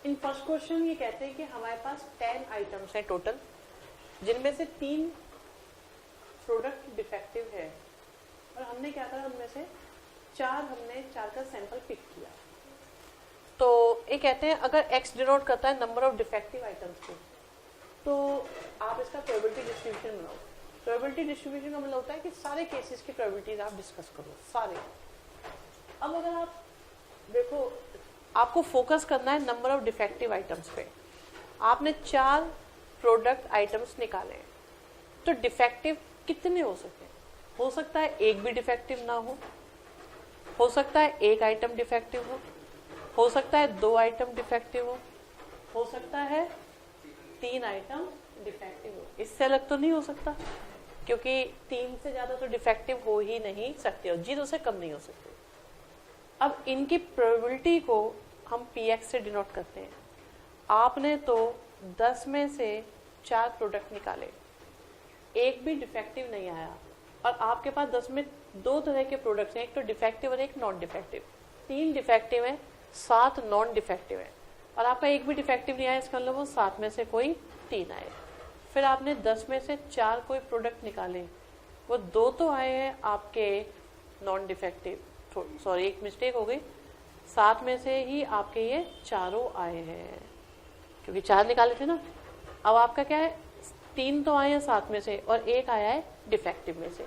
In first question ये कहते हैं कि हमारे पास 10 आइटम्स हैं टोटल, जिनमें से 3 प्रोडक्ट डिफेक्टिव है और हमने क्या करा, उनमें से 4 का सैंपल पिक किया। तो ये कहते हैं अगर x डिनोट करता है नंबर ऑफ डिफेक्टिव आइटम्स को, तो आप इसका प्रोबेबिलिटी डिस्ट्रीब्यूशन बनाओ। प्रोबेबिलिटी डिस्ट्रीब्यूशन का मतलब होता है कि सारे केसेस की प्रोबेबिलिटीज आप डिस्कस करो, सारे। अब अगर आप देखो, आपको फोकस करना है नंबर ऑफ डिफेक्टिव आइटम्स पे। आपने 4 प्रोडक्ट आइटम्स निकाले, तो डिफेक्टिव कितने हो सकते हैं? हो सकता है एक भी डिफेक्टिव ना हो सकता है एक आइटम डिफेक्टिव हो सकता है 2 आइटम डिफेक्टिव हो सकता है 3 आइटम डिफेक्टिव हो। इससे अलग तो नहीं हो सकता, क्योंकि 3 से ज्यादा तो डिफेक्टिव हो ही नहीं सकते और 0 से कम नहीं हो सकते। अब इनकी प्रोबेबिलिटी को हम px से डिनोट करते हैं। आपने तो 10 में से 4 प्रोडक्ट निकाले, एक भी डिफेक्टिव नहीं आया, और आपके पास 10 में 2 तरह के प्रोडक्ट्स हैं, एक तो डिफेक्टिव और एक नॉन डिफेक्टिव। 3 डिफेक्टिव है, 7 नॉन डिफेक्टिव है, और आपका एक भी डिफेक्टिव नहीं आया, इसका मतलब वो 7 में से कोई 3 आए। फिर आपने 10 में से 4 कोई प्रोडक्ट निकाले, वो 2 तो आए हैं आपके नॉन डिफेक्टिव, सॉरी एक मिस्टेक हो गई, 7 में से ही आपके ये चारों आए हैं, क्योंकि 4 निकाले थे ना। अब आपका क्या है, 3 तो आए हैं 7 में से और एक आया है डिफेक्टिव में से।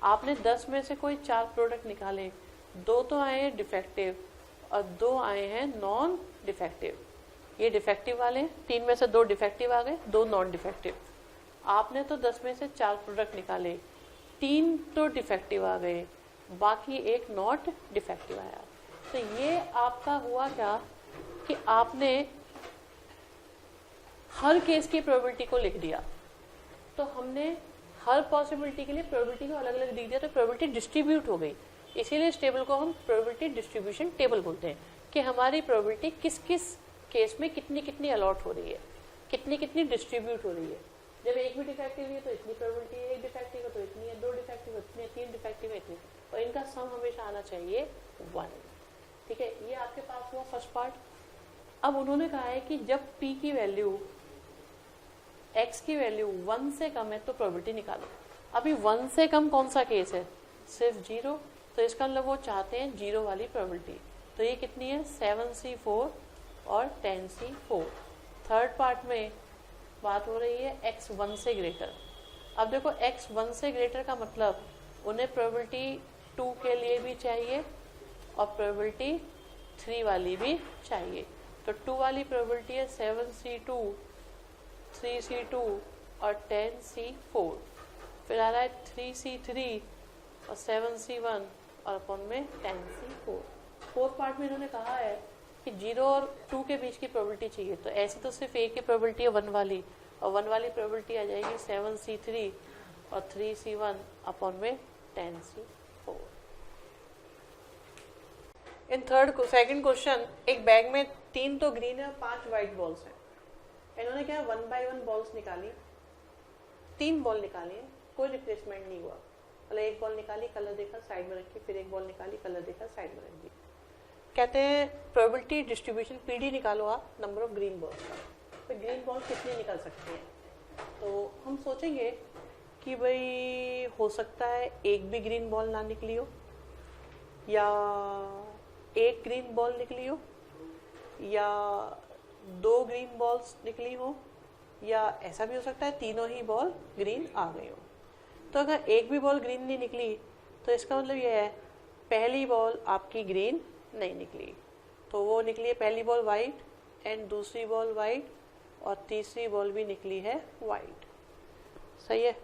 आपने 10 में से कोई 4 प्रोडक्ट निकाले, 2 तो आए हैं डिफेक्टिव और 2 आए हैं नॉन डिफेक्टिव। ये डिफेक्टिव वाले हैं, 3 में से 2 डिफेक्टिव आ गए, 2 नॉन डिफेक्टिव। आपने तो 10 में से 4 प्रोडक्ट निकाले, 3 तो डिफेक्टिव आ गए, बाकी एक नॉट डिफेक्टिव आया। तो ये आपका हुआ क्या कि आपने हर केस की प्रोबेबिलिटी को लिख दिया। तो हमने हर पॉसिबिलिटी के लिए प्रोबेबिलिटी को अलग अलग लिख दिया, तो प्रोबेबिलिटी डिस्ट्रीब्यूट हो गई। इसीलिए इस टेबल को हम प्रोबेबिलिटी डिस्ट्रीब्यूशन टेबल बोलते हैं, कि हमारी प्रोबेबिलिटी किस किस केस में कितनी कितनी अलॉट हो रही है, कितनी कितनी डिस्ट्रीब्यूट हो रही है। जब एक भी डिफेक्टिव है तो इतनी प्रोबेबिलिटी है, एक डिफेक्टिव है तो इतनी है, 2 डिफेक्टिव है इतनी है, 3 डिफेक्टिव है इतनी, और इनका सम हमेशा आना चाहिए 1। ठीक है, ये आपके पास हुआ फर्स्ट पार्ट। अब उन्होंने कहा है कि जब p की वैल्यू x की वैल्यू 1 से कम है तो प्रोबेबिलिटी निकालो। अभी 1 से कम कौन सा केस है, सिर्फ 0, तो इसका मतलब वो चाहते हैं 0 वाली प्रोबेबिलिटी। तो ये कितनी है, 7c4 और 10c4। थर्ड पार्ट में बात हो रही है x 1 से ग्रेटर। अब देखो x 1 से ग्रेटर का मतलब उन्हें प्रोबेबिलिटी 2 के लिए भी चाहिए और प्रोबेबिलिटी 3 वाली भी चाहिए। तो 2 वाली प्रोबेबिलिटी है 7c2, 3c2 और 10c4। फिर आ रहा है 3c3 और 7c1 और अपॉन में 10c4। फोर्थ पार्ट में इन्होंने कहा है कि 0 और 2 के बीच की प्रोबेबिलिटी चाहिए। तो ऐसे तो सिर्फ एक की प्रोबेबिलिटी है 1 वाली, और 1 वाली प्रोबेबिलिटी आ जाएगी 7c3 और 3c1 अपॉन में 10c4। इन सेकंड क्वेश्चन, एक बैग में 3 तो ग्रीन है और 5 व्हाइट बॉल्स हैं। इन्होंने क्या 1 बाय 1 बॉल्स निकाली, 3 बॉल निकाली है, कोई रिप्लेसमेंट नहीं हुआ। मतलब एक बॉल निकाली, कलर देखा, साइड में रखी, फिर एक बॉल निकाली, कलर देखा, साइड में रख दी। कहते हैं प्रोबेबिलिटी डिस्ट्रीब्यूशन पीडी निकालो आप नंबर ऑफ ग्रीन बॉल्स का। तो ग्रीन बॉल कितने निकल सकते हैं, तो हम सोचेंगे कि भाई हो सकता है एक भी ग्रीन बॉल ना निकली हो, या एक ग्रीन बॉल निकली हो, या 2 ग्रीन बॉल्स निकली हो, या ऐसा भी हो सकता है तीनों ही बॉल ग्रीन आ गई हो। तो अगर एक भी बॉल ग्रीन नहीं निकली तो इसका मतलब यह है पहली बॉल आपकी ग्रीन नहीं निकली, तो वो निकली है पहली बॉल वाइट एंड दूसरी बॉल वाइट और तीसरी बॉल भी निकली है वाइट। सही है।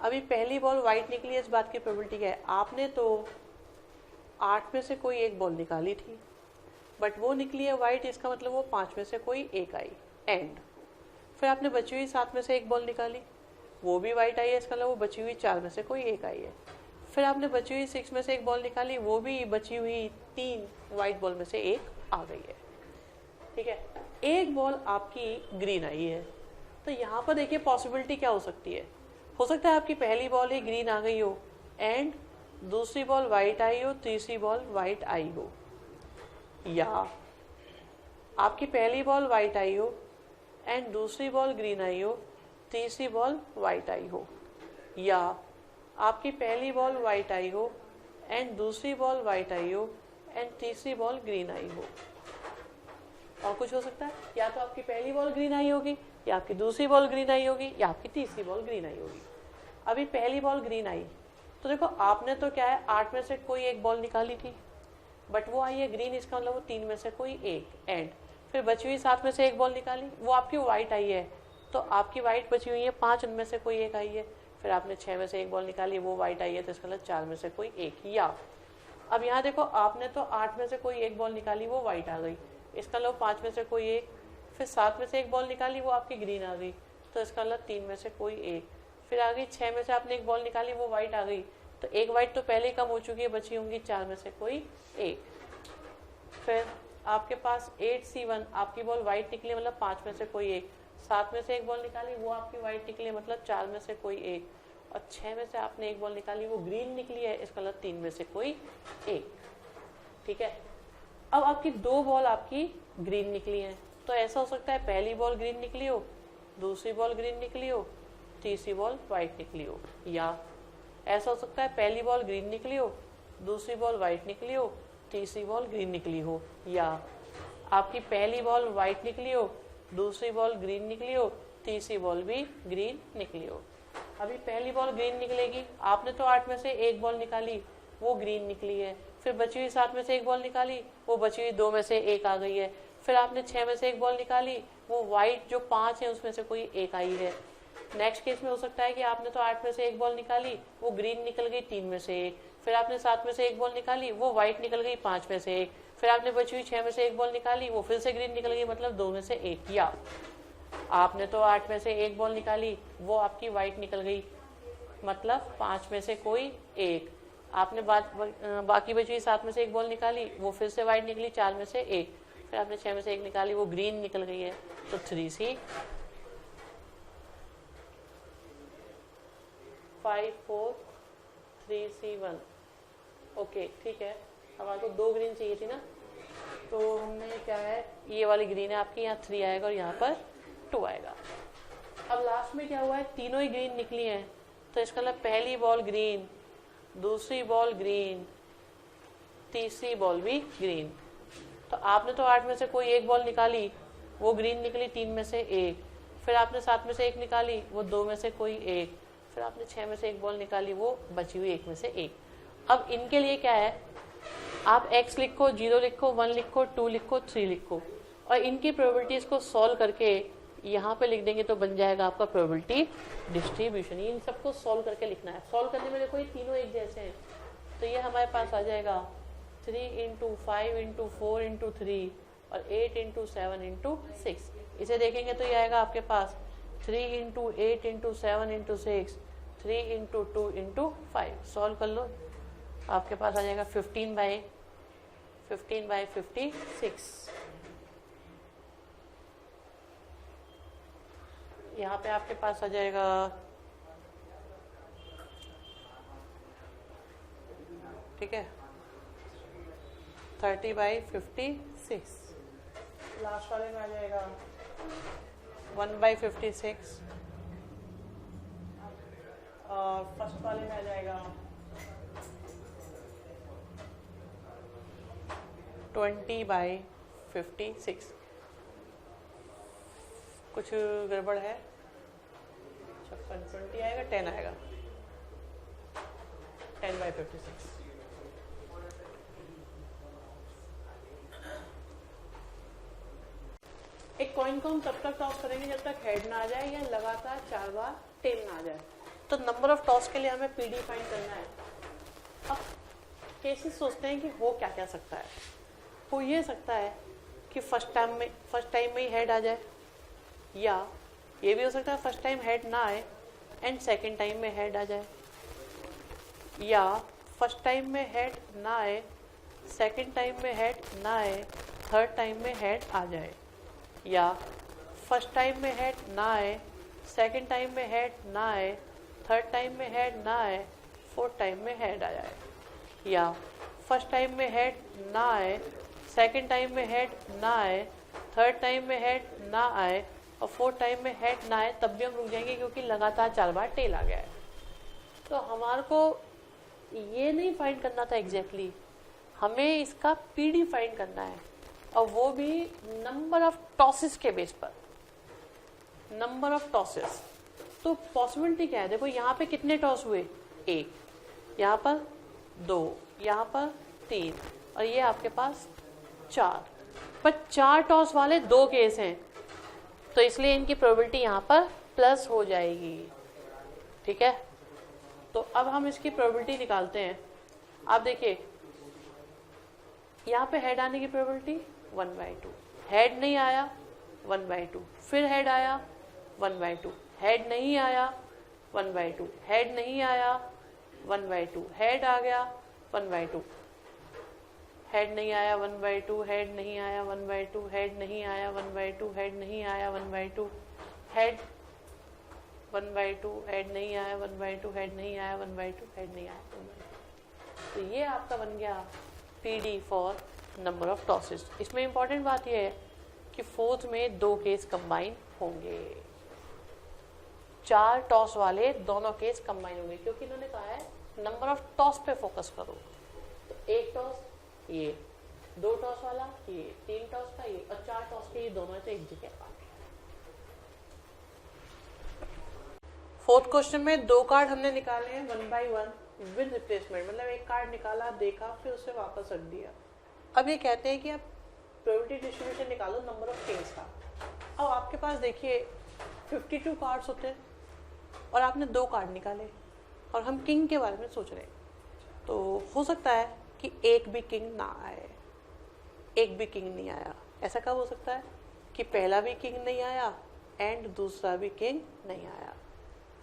अभी पहली बॉल वाइट निकली है, इस बात की प्रोबेबिलिटी क्या है, आपने तो 8 में से कोई एक बॉल निकाली थी, बट वो निकली है वाइट, इसका मतलब वो 5 में से कोई एक आई एंड। फिर आपने बची हुई 7 में से एक बॉल निकाली, वो भी वाइट आई है, इसका मतलब वो बची हुई 4 में से कोई एक आई है। फिर आपने बची हुई 6 में से एक बॉल निकाली, वो भी बची हुई 3 वाइट बॉल में से एक आ गई है। ठीक है, एक बॉल आपकी ग्रीन आई है। तो यहाँ पर देखिए पॉसिबिलिटी क्या हो सकती है, हो सकता है आपकी पहली बॉल ही ग्रीन आ गई हो एंड दूसरी बॉल वाइट आई हो, तीसरी बॉल वाइट आई हो, या आपकी पहली बॉल वाइट आई हो एंड दूसरी बॉल ग्रीन आई हो, तीसरी बॉल वाइट आई हो, या आपकी पहली बॉल वाइट आई हो एंड दूसरी बॉल वाइट आई हो एंड तीसरी बॉल ग्रीन आई हो। और कुछ हो सकता है, या तो आपकी पहली बॉल ग्रीन आई होगी, या आपकी दूसरी बॉल ग्रीन आई होगी, या आपकी तीसरी बॉल ग्रीन आई होगी। अभी पहली बॉल ग्रीन आई तो देखो आपने तो क्या है 8 में से कोई एक बॉल निकाली थी, बट वो आई है ग्रीन, इसका मतलब वो 3 में से कोई एक, एंड फिर बची हुई 7 में से एक बॉल निकाली, वो आपकी वाइट आई है, तो आपकी वाइट बची हुई है 5, उनमें से कोई एक आई है। फिर आपने 6 में से एक बॉल निकाली, वो वाइट आई है, तो इसका मतलब 4 में से कोई एक। या अब यहाँ देखो आपने तो 8 में से कोई एक बॉल निकाली, वो वाइट आ गई, इसका मतलब 5 में से कोई एक, फिर 7 में से एक बॉल निकाली, वो आपकी ग्रीन आ गई, तो इसका मतलब 3 में से कोई एक। फिर आ गई 6 में से आपने एक बॉल निकाली, वो वाइट आ गई, तो एक वाइट तो पहले ही कम हो चुकी है, बची होंगी 4 में से कोई एक। फिर आपके पास 8C1, आपकी बॉल वाइट निकली, मतलब 5 में से कोई एक, 7 में से एक बॉल निकाली, वो आपकी वाइट निकली, मतलब 4 में से कोई एक, और 6 में से आपने एक बॉल निकाली, वो ग्रीन निकली है, इसका मतलब 3 में से कोई एक। ठीक है, अब आपकी 2 बॉल आपकी ग्रीन निकली हैं, तो ऐसा हो सकता है पहली बॉल ग्रीन निकली हो, दूसरी बॉल ग्रीन निकली हो, तीसरी बॉल वाइट निकली हो, या ऐसा हो सकता है पहली बॉल ग्रीन निकली हो, दूसरी बॉल वाइट निकली हो, तीसरी बॉल ग्रीन निकली हो, या आपकी पहली बॉल वाइट निकली हो, दूसरी बॉल ग्रीन निकली हो, तीसरी बॉल भी ग्रीन निकली हो। अभी पहली बॉल ग्रीन निकलेगी, आपने तो 8 में से एक बॉल निकाली, वो ग्रीन निकली है, फिर बची हुई 7 में से एक बॉल निकाली, वो बची हुई 2 में से एक आ गई है, फिर आपने 6 में से एक बॉल निकाली, वो वाइट जो 5 है उसमें से कोई एक आई है। नेक्स्ट केस में हो सकता है कि आपने तो 8 में से एक बॉल निकाली, वो ग्रीन निकल गई 3 में से एक, फिर आपने 7 में से एक बॉल निकाली, वो वाइट निकल गई 5 में से एक, फिर आपने बची हुई 6 में से एक बॉल निकाली, वो फिर से ग्रीन निकल गई, मतलब 2 में से एक। या आपने तो 8 में से एक बॉल निकाली, वो आपकी वाइट निकल गई, मतलब 5 में से कोई एक। आपने बाकी बची हुई 7 में से एक बॉल निकाली, वो फिर से वाइट निकली, 4 में से एक, फिर आपने 6 में से एक निकाली, वो ग्रीन निकल गई है, तो 3C 5 4 3C1। ओके ठीक है, हमारे को 2 ग्रीन चाहिए थी ना, तो हमने क्या है, ये वाली ग्रीन है आपकी, यहाँ 3 आएगा और यहाँ पर 2 आएगा। अब लास्ट में क्या हुआ है, तीनों ही ग्रीन निकली हैं, तो इसका मतलब पहली बॉल ग्रीन, दूसरी बॉल ग्रीन, तीसरी बॉल भी ग्रीन। तो आपने तो 8 में से कोई एक बॉल निकाली, वो ग्रीन निकली 3 में से एक, फिर आपने 7 में से एक निकाली, वो 2 में से कोई एक, फिर आपने 6 में से एक बॉल निकाली, वो बची हुई 1 में से एक। अब इनके लिए क्या है, आप x लिखो, 0 लिखो, 1 लिखो, 2 लिखो, 3 लिखो, और इनकी प्रोबेबिलिटीज को सॉल्व करके यहाँ पे लिख देंगे, तो बन जाएगा आपका प्रोबेबिलिटी डिस्ट्रीब्यूशन। इन सबको सॉल्व करके लिखना है। सॉल्व करने में देखो ये तीनों एक जैसे हैं, तो ये हमारे पास आ जाएगा 3 × 5 × 4 × 3 और 8 × 7 × 6। इसे देखेंगे तो ये आएगा आपके पास 3 × 8 × 7 × 6, 3 × 2 × 5। सॉल्व कर लो, आपके पास आ जाएगा 15/56। यहाँ पे आपके पास आ जाएगा ठीक है 30/56। लास्ट वाले में आ जाएगा 1/56 और फर्स्ट वाले में आ जाएगा 20/56। कुछ गड़बड़ है, 20 आएगा, 10 आएगा, 10/56। एक कॉइन को हम तब तक टॉस करेंगे जब तक हेड ना आ जाए या लगातार 4 बार टेल ना आ जाए। तो नंबर ऑफ टॉस के लिए हमें PD फाइंड करना है। अब केसेस सोचते हैं कि हो क्या क्या सकता है। हो ये सकता है कि फर्स्ट टाइम में ही हेड आ जाए, या ये भी हो सकता है फर्स्ट टाइम हेड ना आए एंड सेकंड टाइम में हेड आ जाए, या फर्स्ट टाइम में हेड ना आए, सेकंड टाइम में हेड ना आए, थर्ड टाइम में हेड आ जाए, या फर्स्ट टाइम में हेड ना आए, सेकंड टाइम में हेड ना आए, थर्ड टाइम में हेड ना आए, फोर्थ टाइम में हेड आ जाए, या फर्स्ट टाइम में हेड ना आए, सेकंड टाइम में हेड ना आए, थर्ड टाइम में हेड ना आए और फोर्थ टाइम में हेड ना आए तब भी हम रुक जाएंगे, क्योंकि लगातार 4 बार टेल आ गया है। तो हमारे को ये नहीं फाइंड करना था एग्जैक्टली, हमें इसका पीडी फाइंड करना है, और वो भी नंबर ऑफ टॉसेस के बेस पर, नंबर ऑफ टॉसेस। तो पॉसिबिलिटी क्या है, देखो यहाँ पे कितने टॉस हुए, 1, यहाँ पर 2, यहाँ पर 3, और ये आपके पास 4, पर 4 टॉस वाले 2 केस हैं, तो इसलिए इनकी प्रोबेबिलिटी यहाँ पर प्लस हो जाएगी। ठीक है, तो अब हम इसकी प्रोबेबिलिटी निकालते हैं। आप देखिए यहाँ पे हेड आने की प्रोबेबिलिटी 1/2, हेड नहीं आया 1/2, फिर हेड आया 1/2, हेड नहीं आया 1/2, हेड नहीं आया 1/2, हेड आ गया 1/2, हेड नहीं आया 1/2, हेड नहीं आया 1/2, हेड नहीं आया 1/2, हेड नहीं आया 1/2, हेड 1/2, हेड नहीं आया 1/2, हेड नहीं आया 1/2, हेड नहीं आया 1/2। तो ये आपका बन गया PD for number of tosses. इसमें इंपॉर्टेंट बात यह है कि फोर्थ में 2 केस कंबाइन होंगे, 4 टॉस वाले दोनों केस कंबाइन होंगे, क्योंकि इन्होंने कहा है नंबर ऑफ टॉस पे फोकस करो। तो 1 टॉस ये, 2 टॉस वाला ये, 3 टॉस का ये, और 4 टॉस के ये दोनों से एक जगह आ गए। फोर्थ क्वेश्चन में 2 कार्ड हमने निकाले हैं 1 by 1 विद रिप्लेसमेंट, मतलब एक कार्ड निकाला, देखा, फिर उसे वापस रख दिया। अब ये कहते हैं कि आप प्रोबेबिलिटी डिस्ट्रीब्यूशन निकालो नंबर ऑफ किंग्स का। अब आपके पास देखिए 52 कार्ड्स होते हैं और आपने 2 कार्ड निकाले, और हम किंग के बारे में सोच रहे हैं, तो हो सकता है कि एक भी किंग ना आए, एक भी किंग नहीं आया। ऐसा कब हो सकता है कि पहला भी किंग नहीं आया एंड दूसरा भी किंग नहीं आया।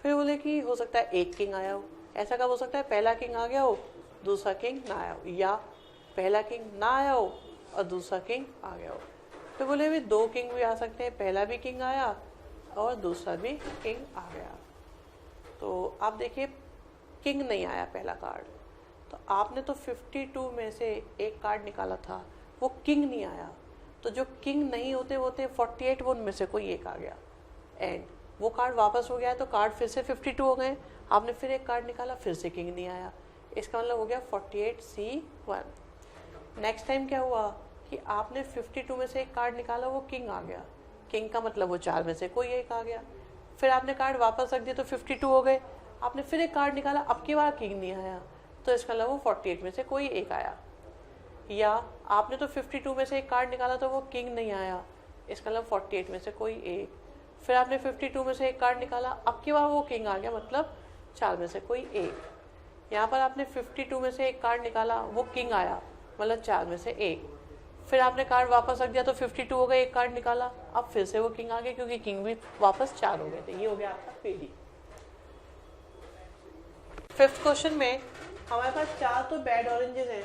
फिर बोले कि हो सकता है एक किंग आया हो। ऐसा कब हो सकता है, पहला किंग आ गया हो, दूसरा किंग ना आया हो, या पहला किंग ना आया हो और दूसरा किंग आ गया हो। फिर बोले भी 2 किंग भी आ सकते हैं, पहला भी किंग आया और दूसरा भी किंग आ गया। तो आप देखिए किंग नहीं आया पहला कार्ड, तो आपने तो 52 में से एक कार्ड निकाला था, वो किंग नहीं आया, तो जो किंग नहीं होते वो थे 48, वो उनमें से कोई एक आ गया एंड वो कार्ड वापस हो गया है, तो कार्ड फिर से 52 हो गए। आपने फिर एक कार्ड निकाला, फिर से किंग नहीं आया, इसका मतलब हो गया 48C1। नेक्स्ट टाइम क्या हुआ कि आपने 52 में से एक कार्ड निकाला, वो किंग आ गया, किंग का मतलब वो 4 में से कोई एक आ गया। फिर आपने कार्ड वापस रख दिया तो 52 हो गए, आपने फिर एक कार्ड निकाला, अब की बार किंग नहीं आया, तो इसका मतलब वो 48 में से कोई एक आया। या आपने तो 52 में से एक कार्ड निकाला तो वो किंग नहीं आया, इसका मतलब 48 में से कोई एक। फिर आपने 52 में से एक कार्ड निकाला, अब की बार वो किंग आ गया, मतलब 4 में से कोई एक। यहाँ पर आपने 52 में से एक कार्ड निकाला, वो किंग आया, मतलब 4 में से एक। फिर आपने कार्ड वापस रख दिया तो 52 हो गए, एक कार्ड निकाला, अब फिर से वो किंग आ गया, क्योंकि किंग भी वापस 4 हो गए थे। ये हो गया आपका PD। फिफ्थ क्वेश्चन में हमारे पास 4 तो बैड ऑरेंजेस हैं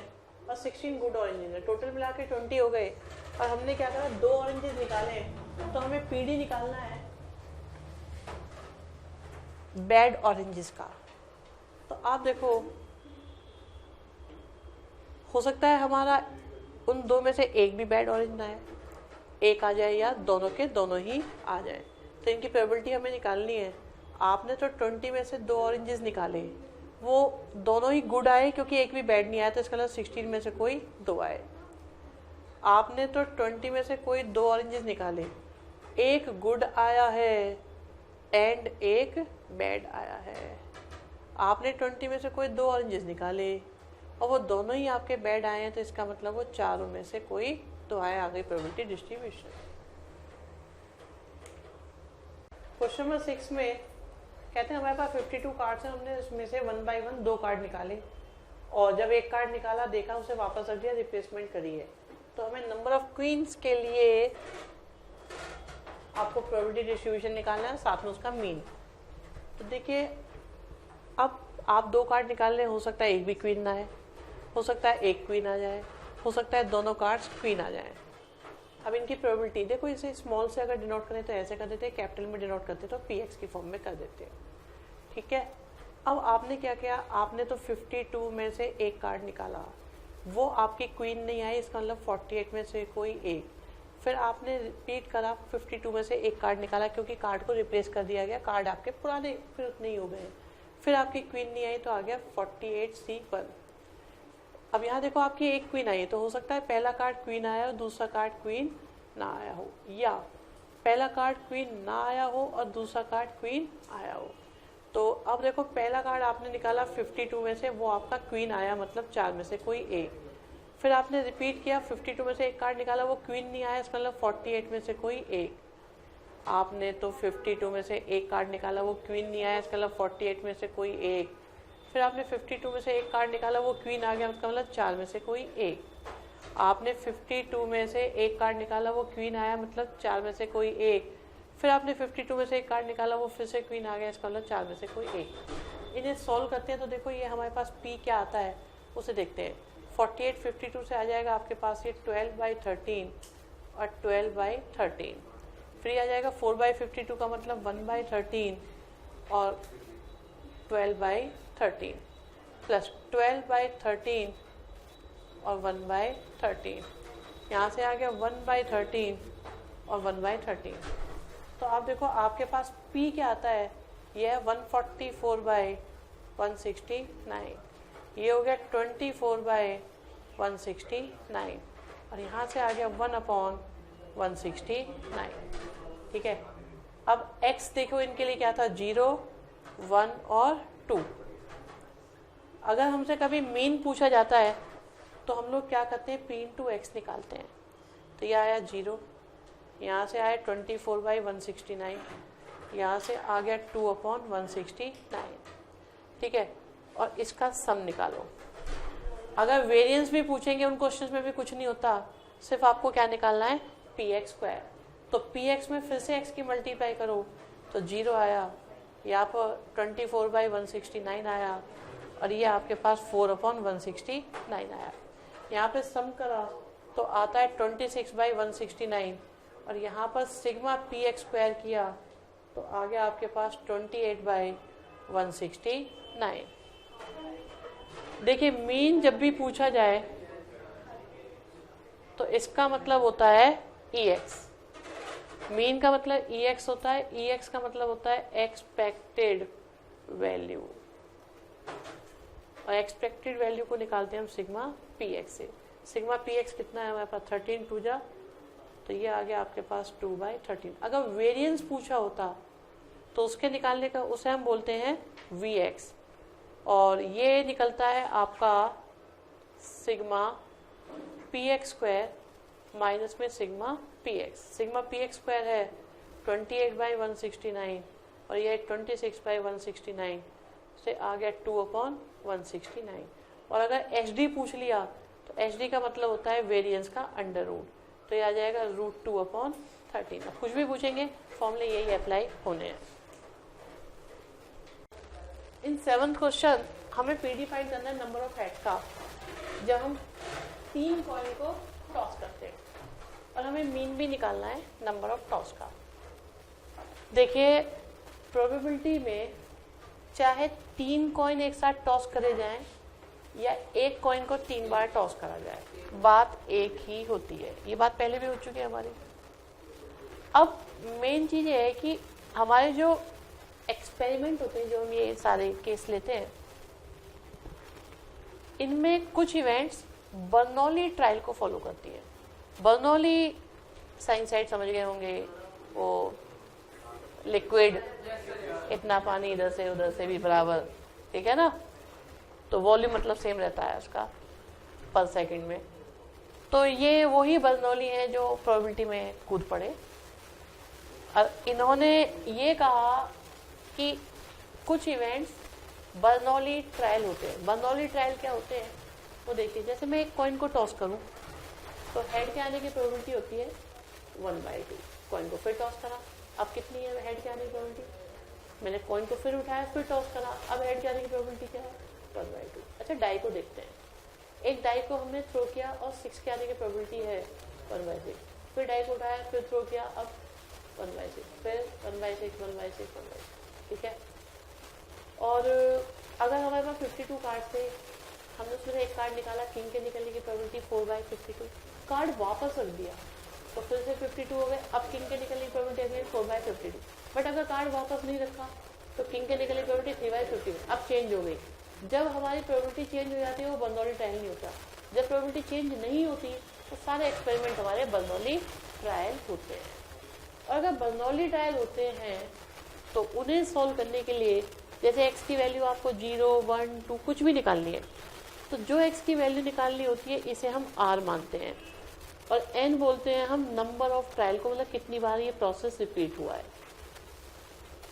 और 16 गुड ऑरेंजेस हैं, टोटल मिला के 20 हो गए, और हमने क्या करा, 2 ऑरेंजेस निकाले, तो हमें PD निकालना है बैड ऑरेंजेस का। तो आप देखो, हो सकता है हमारा उन 2 में से एक भी बैड ऑरेंज ना है, एक आ जाए या दोनों के दोनों ही आ जाए, तो इनकी प्रोबेबिलिटी हमें निकालनी है। आपने तो 20 में से 2 ऑरेंजेस निकाले, वो दोनों ही गुड आए, क्योंकि एक भी बैड नहीं आया, तो इसका मतलब 16 में से कोई 2 आए। आपने तो 20 में से कोई 2 ऑरेंजेस निकाले, एक गुड आया है एंड एक बैड आया है। आपने 20 में से कोई 2 ऑरेंजेस निकाले और वो दोनों ही आपके बैड आए हैं, तो इसका मतलब वो 4 में से कोई 2 आए। आ गई प्रोबेबिलिटी डिस्ट्रीब्यूशन। क्वेश्चन नंबर 6 में कहते हैं हमारे पास 52 कार्ड्स हैं, हमने उसमें से 1 by 1 2 कार्ड निकाले, और जब एक कार्ड निकाला, देखा, उसे वापस रख दिया, रिप्लेसमेंट करी है। तो हमें नंबर ऑफ क्वींस के लिए आपको प्रोबेबिलिटी डिस्ट्रीब्यूशन निकालना है, साथ में उसका मीन। तो देखिए, अब आप 2 कार्ड निकाल रहे हैं, हो सकता है एक भी क्वीन ना है, हो सकता है एक क्वीन आ जाए, हो सकता है दोनों कार्ड्स क्वीन आ जाए। अब इनकी प्रोबेबिलिटी देखो, इसे स्मॉल से अगर डिनोट करें तो ऐसे कर देते हैं, कैपिटल में डिनोट करते तो PX की फॉर्म में कर देते हैं। ठीक है, अब आपने क्या किया, आपने तो 52 में से एक कार्ड निकाला, वो आपकी क्वीन नहीं आई, इसका मतलब 48 में से कोई एक। फिर आपने रिपीट करा, 52 में से एक कार्ड निकाला क्योंकि कार्ड को रिप्लेस कर दिया गया, कार्ड आपके पुराने फिर उतने ही हो गए। फिर आपकी क्वीन नहीं आई तो आ गया 48C1। अब यहाँ देखो आपकी एक क्वीन आई है, तो हो सकता है पहला कार्ड क्वीन आया और दूसरा कार्ड क्वीन ना आया हो, या पहला कार्ड क्वीन ना आया हो और दूसरा कार्ड क्वीन आया हो। तो अब देखो पहला कार्ड आपने निकाला 52 में से, वो आपका क्वीन आया, मतलब 4 में से कोई एक। फिर आपने रिपीट किया, 52 में से एक कार्ड निकाला, वो क्वीन नहीं आया, इसका मतलब 48 में से कोई एक। आपने तो 52 में से एक कार्ड निकाला, वो क्वीन नहीं आया, इसका मतलब 48 में से कोई एक। फिर आपने 52 में से एक कार्ड निकाला, वो क्वीन आ गया, उसका मतलब 4 में से कोई एक। आपने 52 में से एक कार्ड निकाला, वो क्वीन आया, मतलब 4 में से कोई एक। फिर आपने 52 में से एक कार्ड निकाला, वो फिर से क्वीन आ गया, इसका मतलब 4 में से कोई एक। इन्हें सॉल्व करते हैं तो देखो ये हमारे पास P क्या आता है उसे देखते हैं। 48 52 से आ जाएगा आपके पास ये 12/13 और 12/13। फिर आ जाएगा 4/52 का मतलब 1/13 और 12/13 प्लस 12/13 और 1/13। यहाँ से आ गया 1/13 और 1/13। तो आप देखो आपके पास P क्या आता है, यह है 144/169, ये हो गया 24/169 और यहाँ से आ गया 1/169। ठीक है। अब x देखो इनके लिए क्या था, 0 1 और 2। अगर हमसे कभी मीन पूछा जाता है तो हम लोग क्या करते हैं, P into x निकालते हैं। तो यह आया 0, यहाँ से आया 24/169, यहाँ से आ गया 2/169। ठीक है। और इसका सम निकालो। अगर वेरिएंस भी पूछेंगे उन क्वेश्चंस में भी कुछ नहीं होता, सिर्फ आपको क्या निकालना है, px²। तो px में फिर से x की मल्टीप्लाई करो तो 0 आया, यहाँ पर 24/169 आया और ये आपके पास 4/169 आया। यहाँ पे सम करा तो आता है 26/169 और यहाँ पर सिग्मा px² किया तो आ गया आपके पास 28/169। देखिए मीन जब भी पूछा जाए तो इसका मतलब होता है ex। मीन का मतलब ex होता है, ex का मतलब होता है एक्सपेक्टेड वैल्यू, और एक्सपेक्टेड वैल्यू को निकालते हैं हम सिग्मा px से। सिग्मा px कितना है हमारे पास, 13 2 जा, तो ये आ गया आपके पास 2/13। अगर वेरिएंस पूछा होता तो उसके निकालने का उसे हम बोलते हैं vx, और ये निकलता है आपका सिग्मा px² माइनस में सिग्मा px। सिग्मा px² है 28/169 और ये 26/169 से आ गया 2/169। और अगर HD पूछ लिया तो HD का मतलब होता है वेरिएंस का अंडर रूट, तो ये आ जाएगा √2/13। अब कुछ भी पूछेंगे फॉर्मूले यही अप्लाई होने हैं। इन 7th क्वेश्चन हमें PD फाइंड करना है नंबर ऑफ हेड का, जब हम 3 कॉइन को टॉस करते हैं, और हमें मीन भी निकालना है नंबर ऑफ टॉस का। देखिए प्रोबेबिलिटी में चाहे 3 कॉइन एक साथ टॉस करे जाएं या एक कॉइन को 3 बार टॉस करा जाए, बात एक ही होती है। ये बात पहले भी हो चुकी है हमारी। अब मेन चीज ये है कि हमारे जो एक्सपेरिमेंट होते हैं, जो हम ये सारे केस लेते हैं, इनमें कुछ इवेंट्स बर्नौली ट्रायल को फॉलो करती है। बर्नौली साइंसाइड समझ गए होंगे, वो लिक्विड, इतना पानी इधर से उधर से भी बराबर, ठीक है ना, तो वॉल्यूम मतलब सेम रहता है उसका पर सेकंड में। तो ये वही बर्नौली है जो प्रोबेबिलिटी में कूद पड़े। और इन्होंने ये कहा कि कुछ इवेंट्स बर्नौली ट्रायल होते हैं। बर्नौली ट्रायल क्या होते हैं वो देखिए, जैसे मैं एक कॉइन को टॉस करूं तो हेड के आने की प्रोबेबिलिटी होती है 1/2। कॉइन को फिर टॉस करा, अब कितनी है हेड के आने की प्रोबेबिलिटी, मैंने कॉइन को फिर उठाया फिर टॉस करा, अब हेड के आने की प्रोबेबिलिटी क्या है, 1/2। अच्छा डाई को देखते हैं, एक डाई को हमने थ्रो किया और 6 के आने की प्रोबेबिलिटी है 1/6, फिर डाई को उठाया फिर थ्रो किया, अब 1/6, फिर 1/6 1/6 1/6, ठीक है। और अगर हमारे पास 52 कार्ड थे, हमने उसमें एक कार्ड निकाला, किंग के निकलने की प्रोबेबिलिटी 4/52, कार्ड वापस रख दिया, तो फिर से 52 हो गए। अब किंग के निकलने की प्रोबेबिलिटी 4/52। बट अगर कार्ड वापस नहीं रखा तो किंग के निकलने की प्रोबेबिलिटी 3/50 अब चेंज हो गई। जब हमारी प्रोबेबिलिटी चेंज हो जाती है वो बर्नौली ट्रायल नहीं होता। जब प्रोबेबिलिटी चेंज नहीं होती तो सारे एक्सपेरिमेंट हमारे बर्नौली ट्रायल होते हैं। और अगर बर्नौली ट्रायल होते हैं तो उन्हें सॉल्व करने के लिए जैसे x की वैल्यू आपको 0, 1, 2 कुछ भी निकालनी है, तो जो x की वैल्यू निकालनी होती है इसे हम r मानते हैं और n बोलते हैं हम नंबर ऑफ ट्रायल को, मतलब कितनी बार ये प्रोसेस रिपीट हुआ है।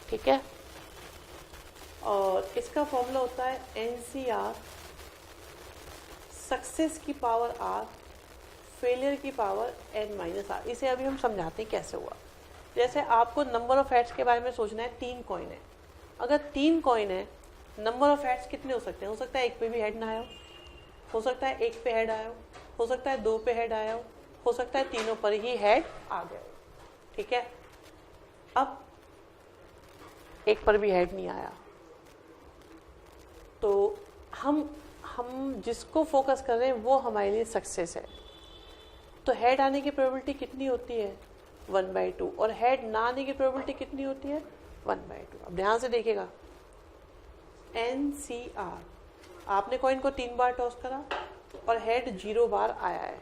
ठीक है, और इसका फॉर्मूला होता है NCR, सक्सेस की पावर r, फेलियर की पावर n-r। इसे अभी हम समझाते हैं कैसे हुआ। जैसे आपको नंबर ऑफ हेड्स के बारे में सोचना है, 3 कॉइन है। अगर 3 कॉइन है, नंबर ऑफ हेड्स कितने हो सकते हैं? हो सकता है एक पे भी हेड ना आया हो सकता है एक पे हेड आया हो सकता है 2 पे हेड आया हो सकता है तीनों पर ही हेड आ गया। ठीक है, अब एक पर भी हेड नहीं आया तो हम जिसको फोकस कर रहे हैं वो हमारे लिए सक्सेस है। तो हेड आने की प्रोबेबिलिटी कितनी होती है? 1/2। और हेड ना आने की प्रोबेबिलिटी कितनी होती है? 1/2। अब ध्यान से देखिएगा, NCR, आपने कॉइन को 3 बार टॉस करा और हेड 0 बार आया है,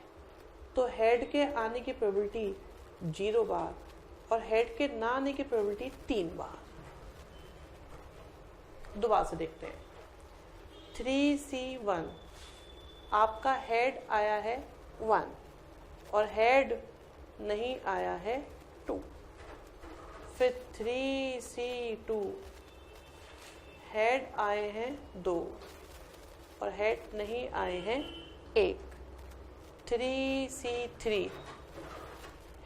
तो हेड के आने की प्रोबेबिलिटी 0 बार और हेड के ना आने की प्रोबेबिलिटी 3 बार। दोबारा से देखते हैं। 3C1, आपका हेड आया है 1 और हेड नहीं आया है 2। फिर 3C2, हेड आए हैं 2 और हेड नहीं आए हैं 1। 3C3,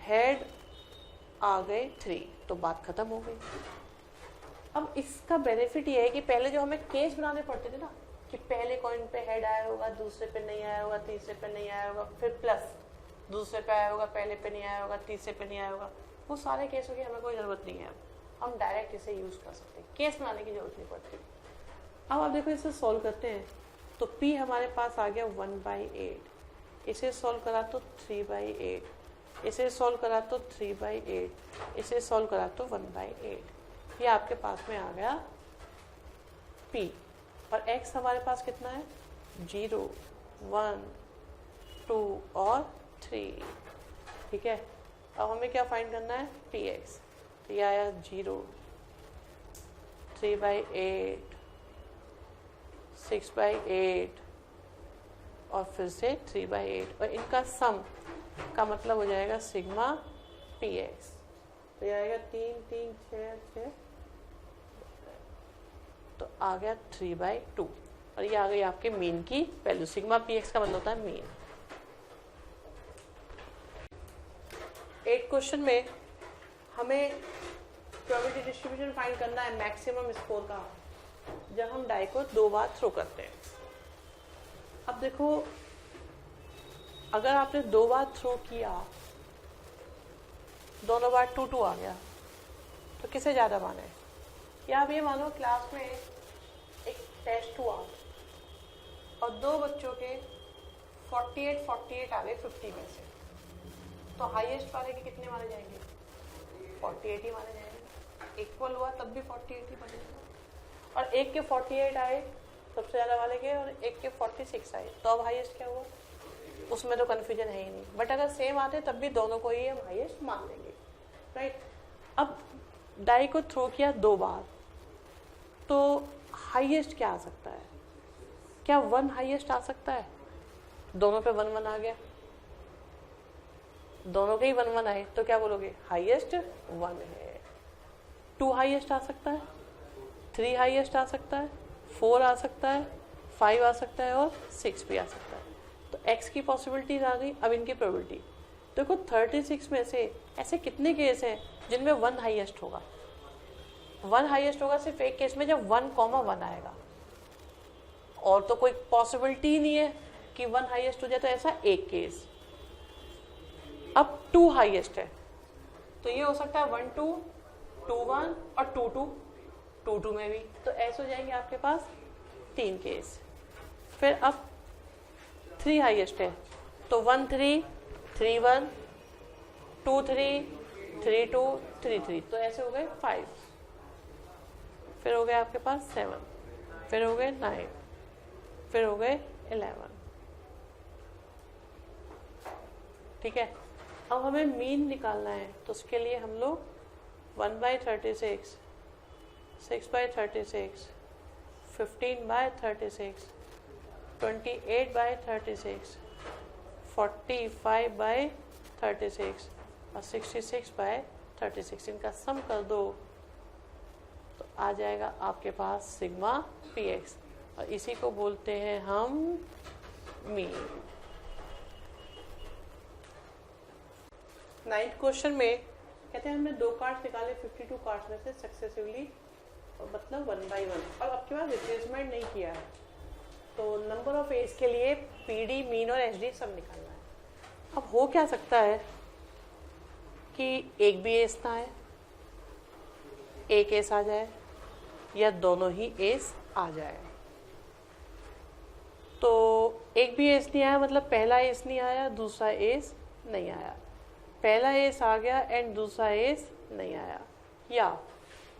हेड आ गए 3, तो बात खत्म हो गई। अब इसका बेनिफिट ये है कि पहले जो हमें केस बनाने पड़ते थे ना, कि पहले कॉइन पे हेड आया होगा, दूसरे पे नहीं आया होगा, तीसरे पे नहीं आया होगा, फिर प्लस दूसरे पे आया होगा, पहले पे नहीं आया होगा, तीसरे पे नहीं आया होगा, वो सारे केसों की हमें कोई ज़रूरत नहीं है। हम डायरेक्ट इसे यूज़ कर सकते हैं, केस बनाने की जरूरत नहीं पड़ती। अब आप देखो इसे सॉल्व करते हैं तो P हमारे पास आ गया 1/8, इसे सॉल्व करा तो 3/8, इसे सॉल्व करा तो 3/8, इसे सॉल्व करा तो 1/8। ये आपके पास में आ गया P। और x हमारे पास कितना है? 0, 1, 2 और 3। ठीक है, अब हमें क्या फाइंड करना है? Px। तो ये आया 0, 3/8, 6/8 और फिर से 3/8, और इनका सम का मतलब हो जाएगा सिग्मा Px। तो ये आएगा 3, 3, 6, 6, तो आ गया 3/2 और ये आ गई आपके मीन की वैल्यू। सिग्मा Px का मतलब होता है मीन। 8 क्वेश्चन में हमें प्रोबेबिलिटी डिस्ट्रीब्यूशन फाइंड करना है मैक्सिमम स्कोर का, जब हम डाई को 2 बार थ्रो करते हैं। अब देखो, अगर आपने 2 बार थ्रो किया, दोनों बार 2-2 आ गया, तो किसे ज़्यादा माने? या आप ये मानो क्लास में एक टेस्ट हुआ और 2 बच्चों के 48 आ गए 50 में से, तो हाईएस्ट वाले के कितने माने जाएंगे? 48 ही माने जाएंगे। इक्वल हुआ तब भी 48 ही बनेगा। और एक के 48 आए सबसे ज़्यादा वाले के, और एक के 46 आए, तो अब हाईएस्ट क्या हुआ? उसमें तो कन्फ्यूजन है ही नहीं। बट अगर सेम आते तब भी दोनों को ही हम हाईएस्ट मान लेंगे, राइट। अब डाई को थ्रो किया 2 बार, तो हाईएस्ट क्या आ सकता है? क्या 1 हाईएस्ट आ सकता है? दोनों पे 1-1 आ गया, दोनों के ही 1-1 आए, तो क्या बोलोगे? हाईएस्ट 1 है। 2 हाईएस्ट आ सकता है, 3 हाईएस्ट आ सकता है, 4 आ सकता है, 5 आ सकता है और 6 भी आ सकता है। तो x की पॉसिबिलिटीज आ गई। अब इनकी प्रोबेबिलिटी देखो, 36 में से ऐसे कितने केस हैं जिनमें 1 हाईएस्ट होगा? 1 हाईएस्ट होगा सिर्फ एक केस में, जब 1,1 आएगा, और तो कोई पॉसिबिलिटी ही नहीं है कि 1 हाईएस्ट हो जाए, तो ऐसा एक केस। अब 2 हाईएस्ट है, तो ये हो सकता है 1-2, 2-1 और 2-2, 2-2 में भी, तो ऐसे हो जाएंगे आपके पास 3 केस। फिर अब 3 हाईएस्ट है, तो 1-3, 3-1, 2 3 3 2 3 3, तो ऐसे हो गए 5, फिर हो गए आपके पास 7, फिर हो गए 9, फिर हो गए 11। ठीक है, अब हमें मीन निकालना है, तो उसके लिए हम लोग 1/36, 6/36, 15/36, 28/36, 45/36 और 66/36, इनका सम कर दो तो आ जाएगा आपके पास सिग्मा px, और इसी को बोलते हैं हम मीन। 9th क्वेश्चन में कहते हैं हमने 2 कार्ड्स निकाले 52 कार्ड्स में से सक्सेसिवली, मतलब 1 by 1, और आपके पास रिप्लेसमेंट नहीं किया है, तो नंबर ऑफ एज के लिए पीडी, मीन और एचडी सब निकालना है। अब हो क्या सकता है कि एक भी एस ना आए, एक एस आ जाए, या दोनों ही एस आ जाए। तो एक भी एस नहीं आया मतलब पहला एस नहीं आया, दूसरा एस नहीं आया, पहला एस आ गया एंड दूसरा एस नहीं आया, या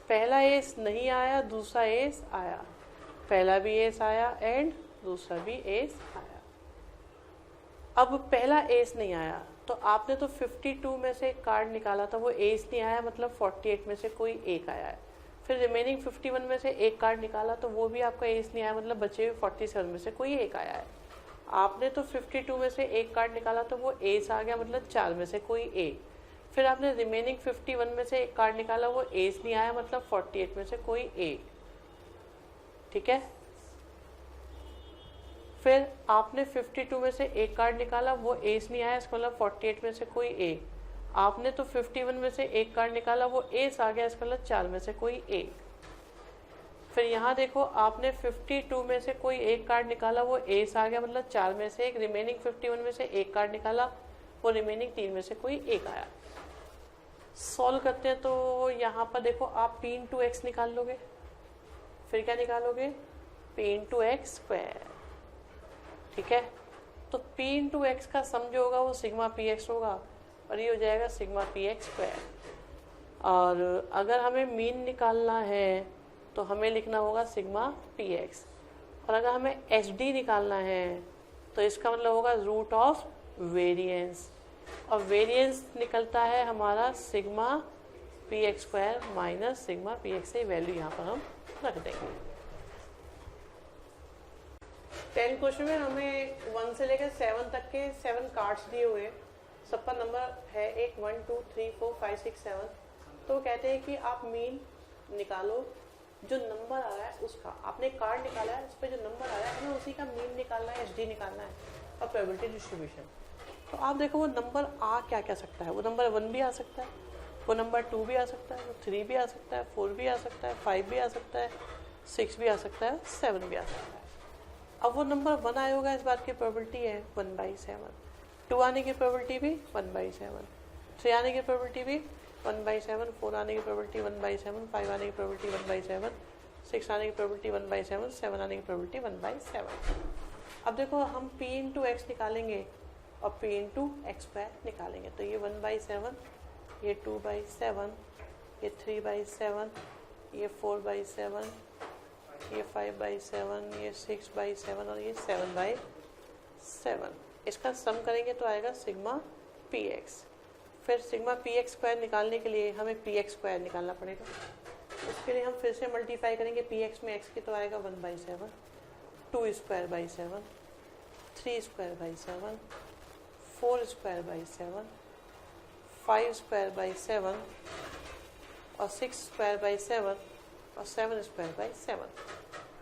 पहला एस नहीं आया दूसरा एस आया, पहला भी एस आया एंड दूसरा भी एस आया। अब पहला एस नहीं आया तो आपने तो 52 में से एक कार्ड निकाला था, वो एस नहीं आया मतलब 48 में से कोई एक आया है। फिर रिमेनिंग 51 में से एक कार्ड निकाला तो वो भी आपका एस नहीं आया मतलब बचे हुए 47 में से कोई एक आया है। आपने तो 52 में से एक कार्ड निकाला तो वो एस आ गया मतलब 4 में से कोई एक। फिर आपने रिमेनिंग 51 में से एक कार्ड निकाला, वो एस नहीं आया मतलब 48 में से कोई एक। ठीक है, फिर आपने 52 में से एक कार्ड निकाला, वो एस नहीं आया, इसका मतलब 48 में से कोई एक। आपने तो 51 में से एक कार्ड निकाला, वो एस आ गया, इसका मतलब 4 में से कोई एक। फिर यहाँ देखो आपने 52 में से कोई एक कार्ड निकाला, वो एस आ गया मतलब 4 में से एक। रिमेनिंग 51 में से एक कार्ड निकाला, वो रिमेनिंग 3 में से कोई एक आया। सॉल्व करते हैं तो यहाँ पर देखो आप p इंटू एक्स निकाल लोगे, फिर क्या निकालोगे p इंटू एक्स स्क्वायर। ठीक है, तो p इंटू एक्स का सम जो होगा वो सिग्मा पी एक्स होगा, और ये हो जाएगा सिग्मा पी एक्स स्क्वायर। और अगर हमें मीन निकालना है तो हमें लिखना होगा सिग्मा पी एक्स, और अगर हमें एच डी निकालना है तो इसका मतलब होगा रूट ऑफ वेरिएंस, और वेरिएंस निकलता है हमारा sigma P X square minus sigma P x. से वैल्यू यहाँ पर हम रख देंगे। 10 क्वेश्चन में हमें 1 से लेकर 7 तक के 7 कार्ड्स दिए हुए, सबका नंबर है 1 1 2 3 4 5 6 7। तो कहते हैं कि आप मीन निकालो, जो नंबर आ रहा है उसका, आपने कार्ड निकाला है उस पर जो नंबर आ रहा है हमें उसी का मीन निकालना है, एचडी निकालना है, और प्रोबेबिलिटी डिस्ट्रीब्यूशन। तो आप देखो वो नंबर आ क्या क्या सकता है, वो नंबर 1 भी आ सकता है, वो नंबर 2 भी आ सकता है, वो 3 भी आ सकता है, 4 भी आ सकता है, 5 भी आ सकता है, 6 भी आ सकता है, 7 भी आ सकता है। अब वो नंबर 1 आया होगा, इस बात की प्रोबेबिलिटी है 1/7, 2 आने की प्रोबेबिलिटी भी 1/7, 3 आने की प्रोबेबिलिटी भी 1/7, 4 आने की प्रोबेबिलिटी 1/7, 5 आने की प्रोबेबिलिटी 1/7, 6 आने की प्रोबेबिलिटी 1/7, 7 आने की प्रोबेबिलिटी 1/7। अब देखो हम p इंटू एक्स निकालेंगे और p इंटू एक्स स्क्वायर निकालेंगे, तो ये 1/7, ये 2/7, ये 3/7, ये 4/7, ये 5/7, ये 6/7 और ये 7/7। इसका सम करेंगे तो आएगा सिग्मा पी एक्स। फिर सिग्मा पी एक्स स्क्वायर निकालने के लिए हमें पी एक्स स्क्वायर निकालना पड़ेगा। उसके लिए हम फिर से मल्टीप्लाई करेंगे पी एक्स में एक्स की, तो आएगा 1/7, 2 square by 7, 3 square by 7, 4 square by 7, 5 square by 7 और 6 स्क्वायर बाई 7 और 7 स्क्वायर बाई 7।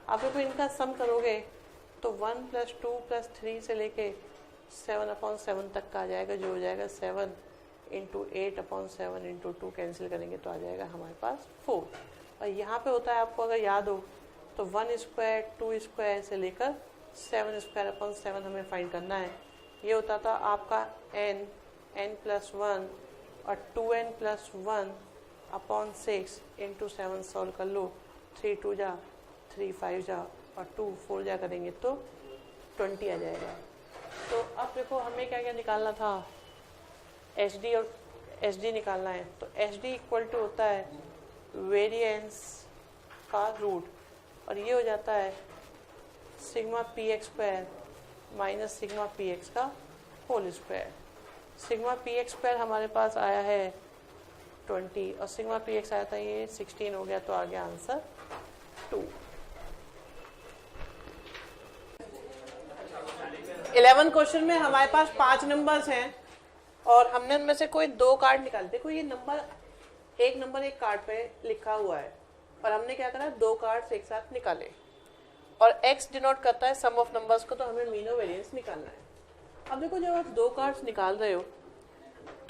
आप देखो इनका सम करोगे तो 1 + 2 + 3 से लेके 7/7 तक का आ जाएगा, जो हो जाएगा 7 × 8/7 × 2 कैंसिल करेंगे तो आ जाएगा हमारे पास 4। और यहाँ पे होता है, आपको अगर याद हो तो 1 स्क्वायर 2 स्क्वायर से लेकर 7 स्क्वायर/7 हमें फाइंड करना है। ये होता था आपका n+1 और 2n+1/6 × 7 सॉल्व कर लो, 3 2 जा 3 5 जा और 2 4 जा करेंगे तो 20 आ जाएगा। तो अब देखो हमें क्या क्या निकालना था, एच डी और एच डी निकालना है, तो एच डी इक्वल टू होता है वेरिएंस का रूट, और ये हो जाता है sigma P X square minus sigma P X का whole square. Sigma P X square हमारे पास आया है 20 और सिग्मा पी एक्स आया था ये 16 हो गया, तो आ गया आंसर 2। 11 क्वेश्चन में हमारे पास 5 नंबर्स हैं और हमने उनमें से कोई 2 कार्ड निकाले। देखो ये नंबर एक कार्ड पे लिखा हुआ है और हमने क्या करा, 2 कार्ड्स एक साथ निकाले और x डिनोट करता है सम ऑफ नंबर्स को, तो हमें मीन और वेरिएंस निकालना है। अब देखो जब आप 2 कार्ड्स निकाल रहे हो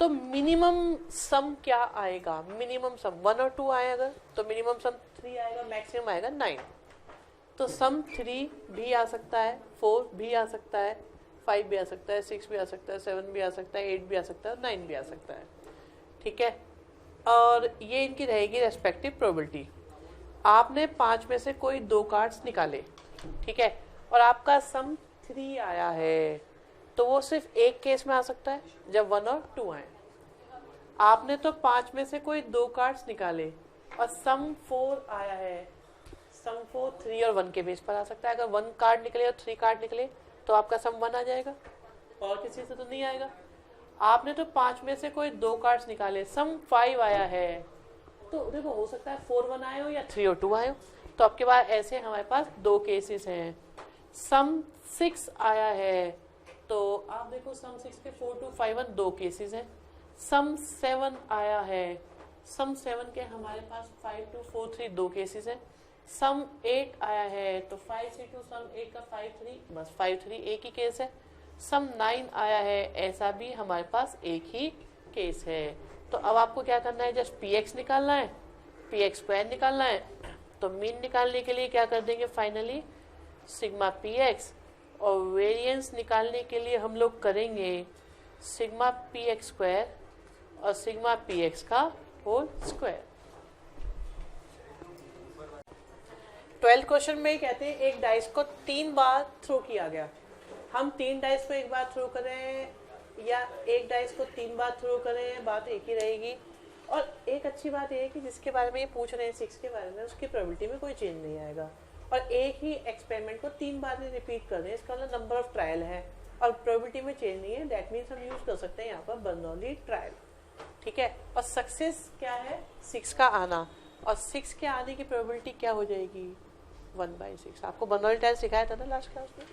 तो मिनिमम सम क्या आएगा, मिनिमम सम 1 और 2 आए अगर, तो मिनिमम सम 3 आएगा, मैक्सिमम आएगा 9। तो सम 3 भी आ सकता है, 4 भी आ सकता है, 5 भी आ सकता है, 6 भी आ सकता है, 7 भी आ सकता है, 8 भी आ सकता है, 9 भी आ सकता है। ठीक है, और ये इनकी रहेगी रेस्पेक्टिव प्रोबेबिलिटी। आपने 5 में से कोई 2 कार्ड्स निकाले, ठीक है, और आपका सम 3 आया है, तो वो सिर्फ एक केस में आ सकता है जब 1 और 2 आए। आपने तो 5 में से कोई 2 कार्ड्स निकाले और सम 4 आया है, सम 4 3 और 1 के बेस पर आ सकता है। अगर 1 कार्ड निकले और 3 कार्ड निकले तो आपका सम 1 आ जाएगा और किसी से तो नहीं आएगा। आपने तो 5 में से कोई 2 कार्ड्स निकाले, सम 5 आया है, तो देखो हो सकता है 4 1 आए हो या 3 और 2 आए हो। तो आपके पास ऐसे हमारे पास 2 केसेस हैं। सम 6 आया है, तो आप देखो सम 6 के 4 2 5 1 2 केसेस हैं। सम 7 आया है, सम 7 के हमारे पास 5 2 4 3 2 केसेस हैं। सम 8 आया है, तो 5 से 2 सम 8 का 5 3, बस 5 3 एक ही केस है। सम 9 आया है, ऐसा भी हमारे पास एक ही केस है। तो अब आपको क्या करना है, जस्ट पी एक्स निकालना है, पी एक्स स्क्वायर निकालना है। तो मीन निकालने के लिए क्या कर देंगे, फाइनली सिग्मा पी एक्स, और वेरिएंस निकालने के लिए हम लोग करेंगे सिग्मा पी एक्स स्क्वायर और सिग्मा पी एक्स का होल स्क्वायर। 12th क्वेश्चन में कहते हैं एक डाइस को 3 बार थ्रो किया गया। हम 3 डाइस को एक बार थ्रो करें या एक डाइस को 3 बार थ्रो करें, बात एक ही रहेगी। और एक अच्छी बात यह है कि जिसके बारे में ये पूछ रहे हैं 6 के बारे में, उसकी प्रोबेबिलिटी में कोई चेंज नहीं आएगा। और एक ही एक्सपेरिमेंट को 3 बार रिपीट कर रहे हैं, इसका मतलब नंबर ऑफ ट्रायल है और प्रोबेबिलिटी में चेंज नहीं है। दैट मीन्स हम यूज कर सकते हैं यहाँ पर बर्नौली ट्रायल। ठीक है, और सक्सेस क्या है, 6 का आना, और 6 के आने की प्रोबेबिलिटी क्या हो जाएगी, 1/6। आपको बर्नौली ट्रायल सिखाया था ना लास्ट क्लास में।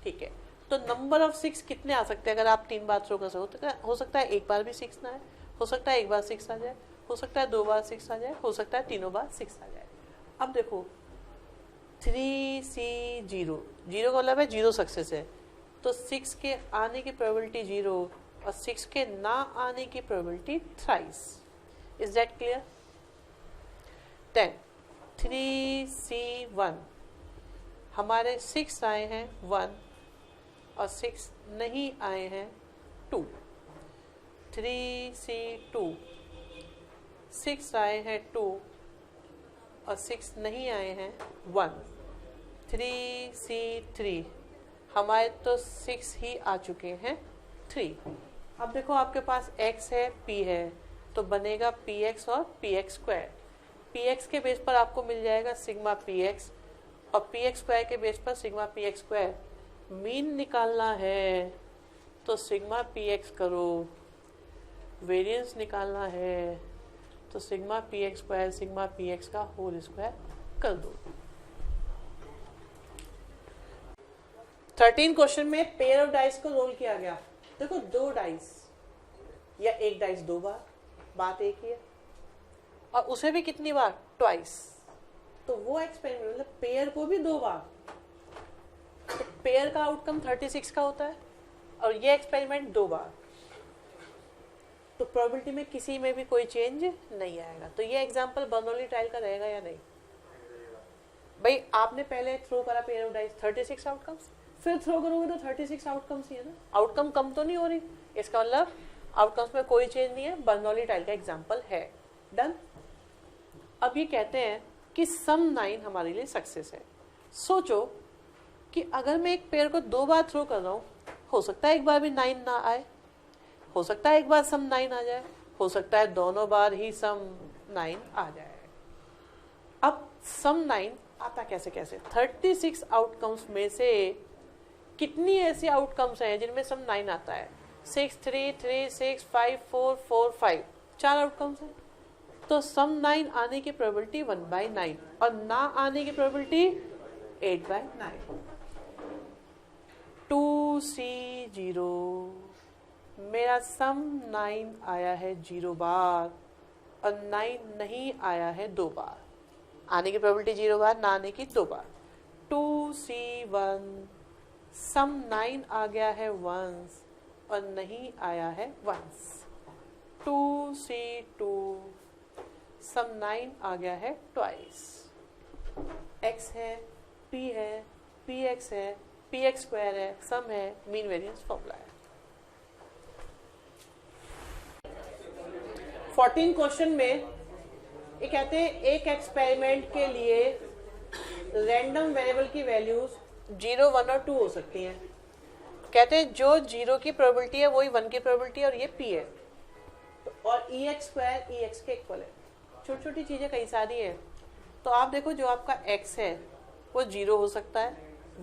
ठीक है, तो नंबर ऑफ 6 कितने आ सकते हैं अगर आप 3 बार थ्रो कर सकते हो। हो सकता है एक बार भी 6 ना आए, हो सकता है एक बार 6 आ जाए, हो सकता है 2 बार 6 आ जाए, हो सकता है 3 बार 6 आ जाए। अब देखो 3C0, 0 का मतलब है 0 सक्सेस है, तो 6 के आने की प्रोबेबिलिटी 0 और 6 के ना आने की probability thrice. Is that clear? 10 3C1, हमारे 6 आए हैं 1 और 6 नहीं आए हैं 2। 3C2, 6 आए हैं 2 और 6 नहीं आए हैं 1। 3C3, हमारे तो 6 ही आ चुके हैं 3। अब देखो आपके पास x है, p है, तो बनेगा px और px स्क्वायर। px के बेस पर आपको मिल जाएगा सिग्मा px और px स्क्वायर के बेस पर सिग्मा px स्क्वायर। मीन निकालना है तो सिग्मा px करो, वेरिएंस निकालना है तो sigma px square sigma px का होल स्क्वायर कर दो। 13 क्वेश्चन में पेयर ऑफ डाइस को रोल किया गया। देखो 2 डाइस या एक डाइस 2 बार, बात एक ही है, और उसे भी कितनी बार, ट्वाइस। तो वो एक्सपेरिमेंट मतलब पेयर को भी 2 बार, तो पेयर का आउटकम 36 का होता है और ये एक्सपेरिमेंट 2 बार, तो प्रोबेबिलिटी में किसी में भी कोई चेंज नहीं आएगा। तो ये एग्जांपल बर्नौली ट्रायल का रहेगा या नहीं? भाई आपने पहले थ्रो करा पेयर ऑफ डाइस, 36 आउटकम्स, फिर थ्रो करोगे तो 36 आउटकम्स ही है ना, आउटकम कम तो नहीं हो रही, इसका मतलब आउटकम्स में कोई चेंज नहीं है। बर्नौली ट्रायल का एग्जांपल है। डन। अब ये कहते हैं कि सम 9 हमारे लिए सक्सेस है। सोचो कि अगर मैं एक पेयर को 2 बार थ्रो कर रहा हूँ, हो सकता है एक बार भी 9 ना आए, हो सकता है एक बार सम 9 आ जाए, हो सकता है दोनों बार ही सम 9 आ जाए। अब सम 9 आता कैसे कैसे? 36 आउटकम्स में से कितनी ऐसी आउटकम्स हैं जिनमें सम 9 आता है? 6, 3, 3, 6, 5, 4, 4, 5, 4 आउटकम्स हैं। तो सम 9 आने की प्रोबेबिलिटी 1/9 और ना आने की प्रोबेबिलिटी 8/9। 2C0, मेरा सम 9 आया है 0 बार और 9 नहीं आया है 2 बार। आने की प्रोबेबिलिटी 0 बार, ना आने की 2 बार। 2C1, सम 9 आ गया है वंस और नहीं आया है वंस। 2C2, सम 9 आ गया है ट्वाइस। x है, p है, px है, px स्क्वायर है, सम है, मीन वेरिएंस फॉर्मूला है। 14 क्वेश्चन में ये कहते हैं एक एक्सपेरिमेंट के लिए रैंडम वेरिएबल की वैल्यूज 0, 1 और 2 हो सकती हैं। कहते हैं जो 0 की प्रोबेबिलिटी है वही 1 की प्रोबेबिलिटी है और ये p है। तो और ex स्क्वायर ex के इक्वल है। छोटी छोटी चीजें कई सारी हैं। तो आप देखो जो आपका x है वो 0 हो सकता है,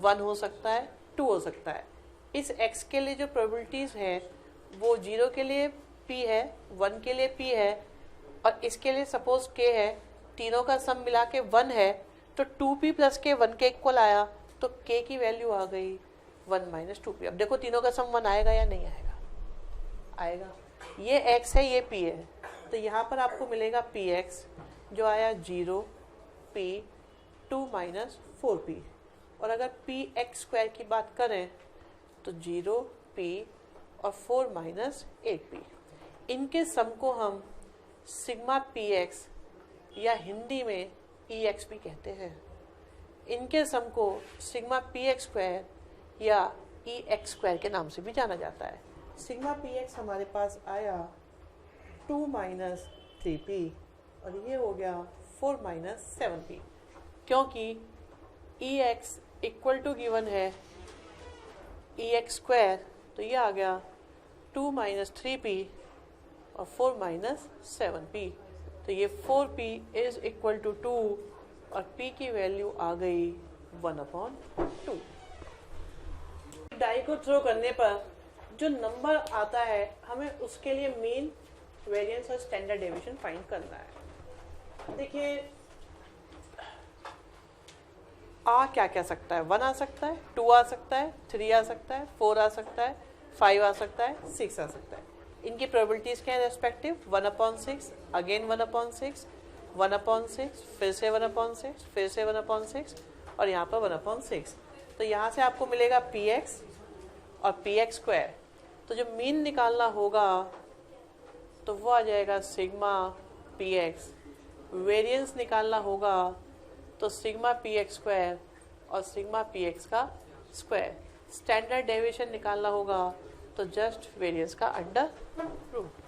1 हो सकता है, 2 हो सकता है। इस x के लिए जो प्रोबेबिलिटीज है वो 0 के लिए p है, 1 के लिए p है और इसके लिए सपोज k है। तीनों का सम मिला के 1 है तो 2p प्लस k 1 के इक्वल आया तो k की वैल्यू आ गई 1 माइनस 2p। अब देखो तीनों का सम 1 आएगा या नहीं आएगा? आएगा। ये x है, ये p है, तो यहाँ पर आपको मिलेगा px जो आया 0 p 2 माइनस 4p। और अगर px स्क्वायर की बात करें तो 0 p और 4 माइनस 8p। इनके सम को हम सिग्मा px या हिंदी में exp कहते हैं। इनके सम को सिग्मा px स्क्वायर या ex स्क्वायर के नाम से भी जाना जाता है। सिग्मा px हमारे पास आया 2 माइनस 3p और ये हो गया 4 माइनस 7p, क्योंकि ex इक्वल टू गिवन है ex स्क्वायर, तो ये आ गया 2 माइनस 3p और 4 माइनस 7p। तो ये 4p इज इक्वल टू 2 और p की वैल्यू आ गई 1/2। डाई को थ्रो करने पर जो नंबर आता है हमें उसके लिए मीन वेरिएंस और स्टैंडर्ड डेविएशन फाइंड करना है। देखिए आ क्या क्या सकता है? 1 आ सकता है, 2 आ सकता है, 3 आ सकता है, 4 आ सकता है, 5 आ सकता है, 6 आ सकता है। इनकी प्रोबेबिलिटीज क्या है रेस्पेक्टिव? 1/6, अगेन 1/6, 1/6, फिर से 1/6, फिर से 1/6 और यहाँ पर 1/6। तो यहाँ से आपको मिलेगा px और px स्क्वायर। तो जो मीन निकालना होगा तो वो आ जाएगा सिग्मा px। वेरिएंस निकालना होगा तो सिग्मा px स्क्वायर और सिग्मा px का स्क्वायर। स्टैंडर्ड डेविएशन निकालना होगा तो जस्ट वेरिएंस का अंडर रूट।